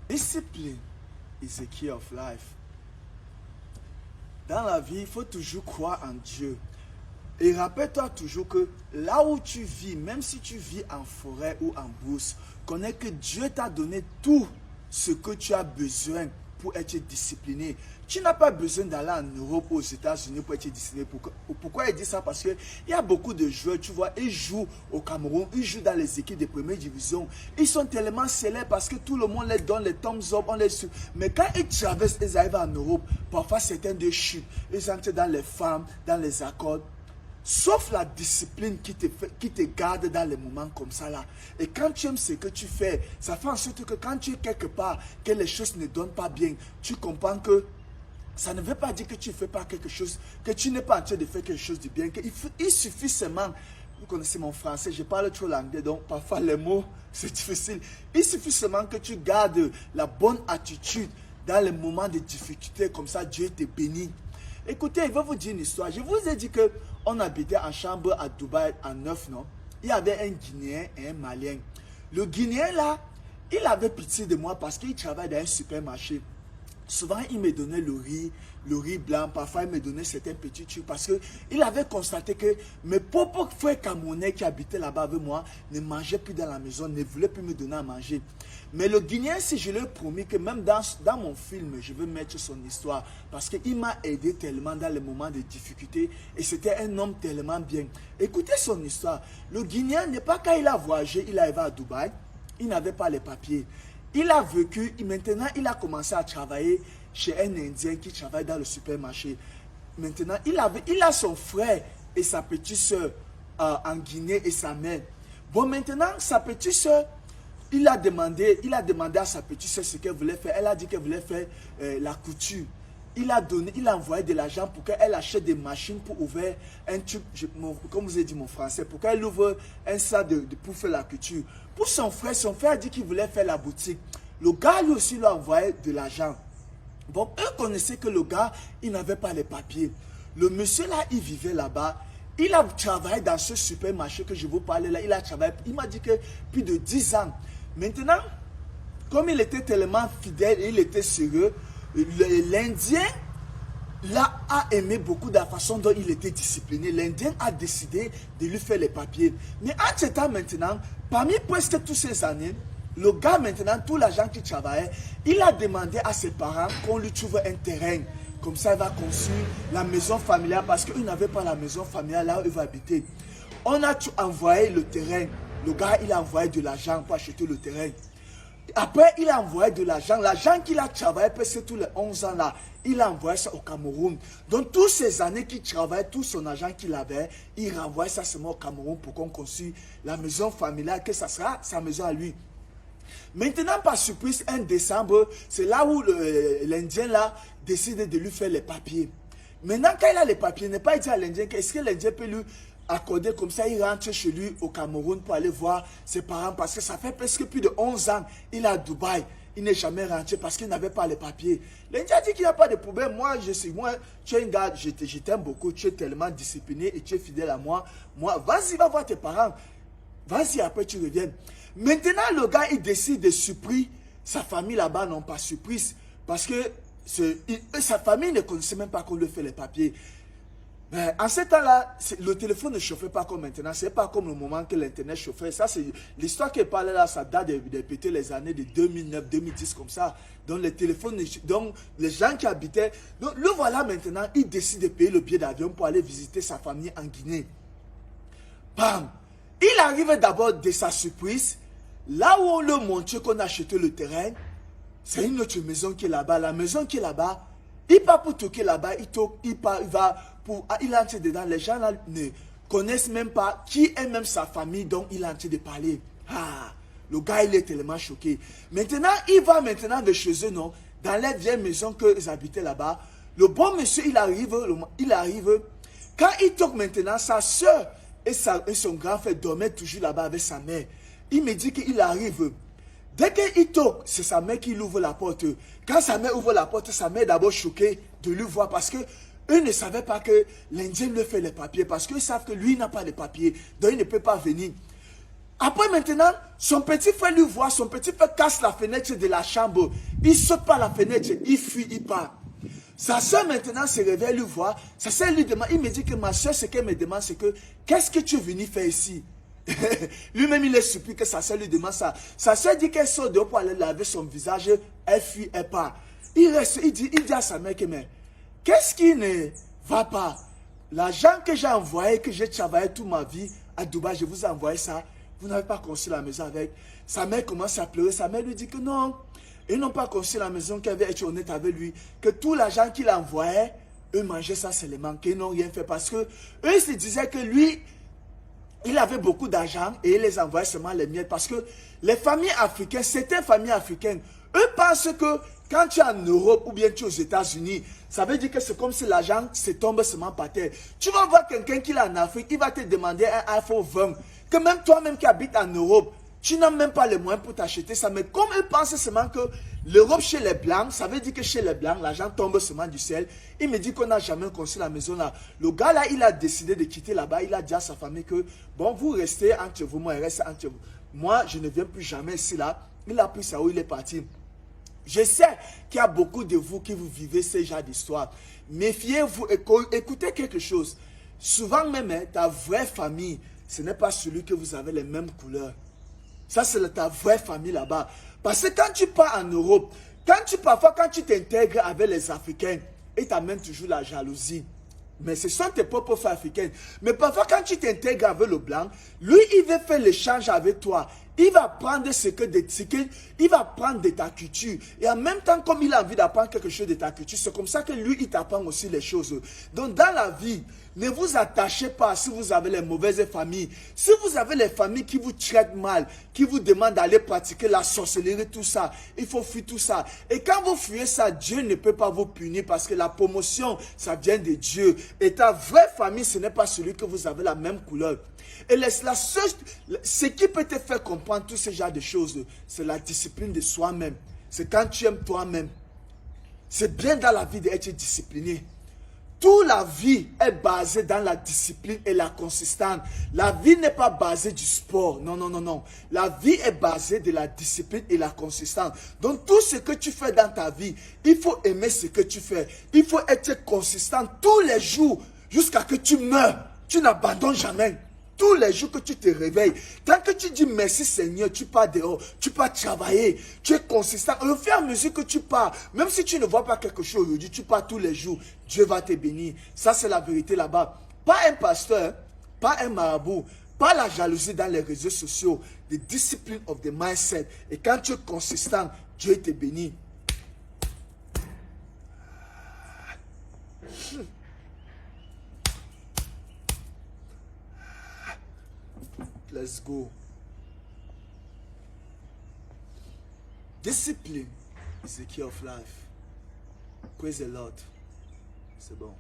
Discipline is the key of life. Dans la vie, il faut toujours croire en Dieu. Et rappelle-toi toujours que là où tu vis, même si tu vis en forêt ou en brousse, connais que Dieu t'a donné tout ce que tu as besoin pour être discipliné. Tu n'as pas besoin d'aller en Europe ou aux États-Unis pour être discipliné. Pourquoi il dit ça? Parce qu'il y a beaucoup de joueurs, tu vois, ils jouent au Cameroun, ils jouent dans les équipes de première division. Ils sont tellement célèbres parce que tout le monde les donne les thumbs up, on les suit. Mais quand ils traversent, ils arrivent en Europe, parfois certains de chutent, ils entrent dans les femmes, dans les accords. Sauf la discipline qui te garde dans les moments comme ça là. Et quand tu aimes ce que tu fais, ça fait en sorte que quand tu es quelque part, que les choses ne donnent pas bien, tu comprends que ça ne veut pas dire que tu ne fais pas quelque chose, que tu n'es pas en train de faire quelque chose de bien. Il suffit seulement, vous connaissez mon français, je parle trop l'anglais, donc parfois les mots, c'est difficile. Il suffit seulement que tu gardes la bonne attitude dans les moments de difficulté, comme ça Dieu te bénit. Écoutez, je vais vous dire une histoire. Je vous ai dit qu'on habitait en chambre à Dubaï en 9, non? Il y avait un Guinéen et un Malien. Le Guinéen là, il avait pitié de moi parce qu'il travaille dans un supermarché. Souvent, il me donnait le riz blanc. Parfois, il me donnait certains petits trucs parce qu'il avait constaté que mes propres frères camerounais qui habitaient là-bas avec moi ne mangeaient plus dans la maison, ne voulaient plus me donner à manger. Mais le Guinéen, si je lui ai promis que même dans mon film, je veux mettre son histoire parce qu'il m'a aidé tellement dans les moments de difficulté et c'était un homme tellement bien. Écoutez son histoire. Le Guinéen n'est pas quand il a voyagé, il est arrivé à Dubaï, il n'avait pas les papiers. Il a vécu, maintenant il a commencé à travailler chez un Indien qui travaille dans le supermarché. Maintenant, il a son frère et sa petite soeur en Guinée et sa mère. Bon, maintenant, sa petite soeur, il a demandé à sa petite soeur ce qu'elle voulait faire. Elle a dit qu'elle voulait faire la couture. Il a envoyé de l'argent pour qu'elle achète des machines pour ouvrir un tube, comme vous avez dit mon français, pour qu'elle ouvre un sac pour faire la couture. Pour son frère a dit qu'il voulait faire la boutique. Le gars lui aussi lui a envoyé de l'argent. Bon, eux connaissaient que le gars, il n'avait pas les papiers. Le monsieur là, il vivait là-bas. Il a travaillé dans ce supermarché que je vous parlais là. Il a travaillé, il m'a dit que plus de 10 ans. Maintenant, comme il était tellement fidèle et il était sérieux, l'Indien là a aimé beaucoup de la façon dont il était discipliné. L'Indien a décidé de lui faire les papiers. Mais en ce temps maintenant, parmi presque toutes ces années, le gars maintenant, tout l'argent qu'il travaillait, il a demandé à ses parents qu'on lui trouve un terrain. Comme ça, il va construire la maison familiale parce qu'il n'avait pas la maison familiale là où il va habiter. On a envoyé le terrain. Le gars, il a envoyé de l'argent pour acheter le terrain. Après, il a envoyé de l'argent. L'argent qu'il a travaillé presque tous les 11 ans là, il a envoyé ça au Cameroun. Donc, toutes ces années qu'il travaillait, tout son argent qu'il avait, il renvoie ça seulement au Cameroun pour qu'on construise la maison familiale, que ça sera sa maison à lui. Maintenant, par surprise, 1 décembre, c'est là où l'Indien là décide de lui faire les papiers. Maintenant, quand il a les papiers, il n'est pas dit à l'Indien qu'est-ce que l'Indien peut lui accorder comme ça, il rentre chez lui au Cameroun pour aller voir ses parents parce que ça fait presque plus de 11 ans, il est à Dubaï. Il n'est jamais rentré parce qu'il n'avait pas les papiers. L'Indien dit qu'il n'y a pas de problème. Moi, tu es un gars, je t'aime beaucoup, tu es tellement discipliné et tu es fidèle à moi. Vas-y, va voir tes parents. Vas-y, après tu reviens. Maintenant, le gars, il décide de surprendre sa famille là-bas, non pas surprise, parce que sa famille ne connaissait même pas qu'on lui fait les papiers. Mais en ce temps-là, le téléphone ne chauffait pas comme maintenant. Ce n'est pas comme le moment que l'Internet chauffait. Ça, c'est l'histoire qui parlait là, ça date de peut-être les années de 2009, 2010, comme ça. Donc, les téléphones, donc, les gens qui habitaient. Donc, le voilà maintenant, il décide de payer le billet d'avion pour aller visiter sa famille en Guinée. Bam! Il arrive d'abord de sa surprise. Là où on le montre qu'on a acheté le terrain, c'est une autre maison qui est là-bas. La maison qui est là-bas, il part pour toquer là-bas, il entre dedans. Les gens là ne connaissent même pas qui est même sa famille dont il est en train de parler. Ah, le gars, il est tellement choqué. Maintenant, il va maintenant de chez eux, non, dans les vieilles maisons qu'ils habitaient là-bas. Le bon monsieur, il arrive. Quand il toque maintenant, sa soeur et son grand frère dormaient toujours là-bas avec sa mère. Il me dit qu'il arrive. Dès qu'il toque, c'est sa mère qui ouvre la porte. Quand sa mère ouvre la porte, sa mère est d'abord choquée de lui voir parce que eux ne savaient pas que l'Indien lui fait les papiers parce qu'ils savent que lui n'a pas de papiers. Donc il ne peut pas venir. Après maintenant, son petit frère lui voit, son petit frère casse la fenêtre de la chambre. Il saute par la fenêtre, il fuit, il part. Sa soeur maintenant se réveille, lui voit. Sa soeur lui demande, il me dit que ma soeur, ce qu'elle me demande, c'est que, qu'est-ce que tu es venu faire ici? Lui-même, il est surpris que sa soeur lui demande ça. Sa soeur dit qu'elle sort dehors pour aller laver son visage, elle fuit, elle part. Il reste, il dit à sa mère que, mais, qu'est-ce qui ne va pas? L'argent que j'ai envoyé, que j'ai travaillé toute ma vie à Dubaï, je vous ai envoyé ça. Vous n'avez pas construit la maison avec. Sa mère commence à pleurer. Sa mère lui dit que non, ils n'ont pas construit la maison, qu'elle avait été honnête avec lui. Que tout l'argent qu'il envoyait, eux mangeaient ça seulement, qu'ils n'ont rien fait. Parce que eux, ils se disaient que lui, il avait beaucoup d'argent et il les envoyait seulement les miettes. Parce que les familles africaines, certaines familles africaines, eux pensent que quand tu es en Europe ou bien tu es aux États-Unis, ça veut dire que c'est comme si l'argent se tombe seulement par terre. Tu vas voir quelqu'un qui est en Afrique, il va te demander un iPhone 20. Que même toi-même qui habites en Europe, tu n'as même pas les moyens pour t'acheter ça. Mais comme eux pensent seulement que l'Europe chez les Blancs, ça veut dire que chez les Blancs, l'argent tombe seulement du ciel. Il me dit qu'on n'a jamais construit la maison là. Le gars là, il a décidé de quitter là-bas. Il a dit à sa famille que, bon, vous restez entre vous, moi, je reste entre vous. Moi, je ne viens plus jamais ici là. Il a pris ça où il est parti. Je sais qu'il y a beaucoup de vous qui vous vivez ce genre d'histoire. Méfiez-vous, écoutez quelque chose. Souvent même, ta vraie famille, ce n'est pas celui que vous avez les mêmes couleurs. Ça, c'est ta vraie famille là-bas. Parce que quand tu pars en Europe, parfois quand tu t'intègres avec les Africains, ils t'amènent toujours la jalousie. Mais ce sont tes propres frères africains. Mais parfois quand tu t'intègres avec le blanc, lui, il veut faire l'échange avec toi. Il va prendre il va prendre de ta culture. Et en même temps, comme il a envie d'apprendre quelque chose de ta culture, c'est comme ça que lui, il t'apprend aussi les choses. Donc, dans la vie, ne vous attachez pas si vous avez les mauvaises familles. Si vous avez les familles qui vous traitent mal, qui vous demandent d'aller pratiquer la sorcellerie, tout ça, il faut fuir tout ça. Et quand vous fuyez ça, Dieu ne peut pas vous punir parce que la promotion, ça vient de Dieu. Et ta vraie famille, ce n'est pas celui que vous avez la même couleur. Et ce qui peut te faire comprendre tout ce genre de choses, c'est la discipline de soi-même. C'est quand tu aimes toi-même. C'est bien dans la vie d'être discipliné. Toute la vie est basée dans la discipline et la consistance. La vie n'est pas basée du sport. Non, non, non, non. La vie est basée de la discipline et la consistance. Donc, tout ce que tu fais dans ta vie, il faut aimer ce que tu fais. Il faut être consistant tous les jours jusqu'à ce que tu meurs. Tu n'abandonnes jamais. Tous les jours que tu te réveilles, tant que tu dis merci Seigneur, tu pars dehors, tu pars travailler, tu es consistant. Au fur et à mesure que tu pars, même si tu ne vois pas quelque chose aujourd'hui, tu pars tous les jours, Dieu va te bénir. Ça, c'est la vérité là-bas. Pas un pasteur, pas un marabout, pas la jalousie dans les réseaux sociaux, the discipline of the mindset. Et quand tu es consistant, Dieu te bénit. Let's go. Discipline is the key of life. Praise the Lord. C'est bon.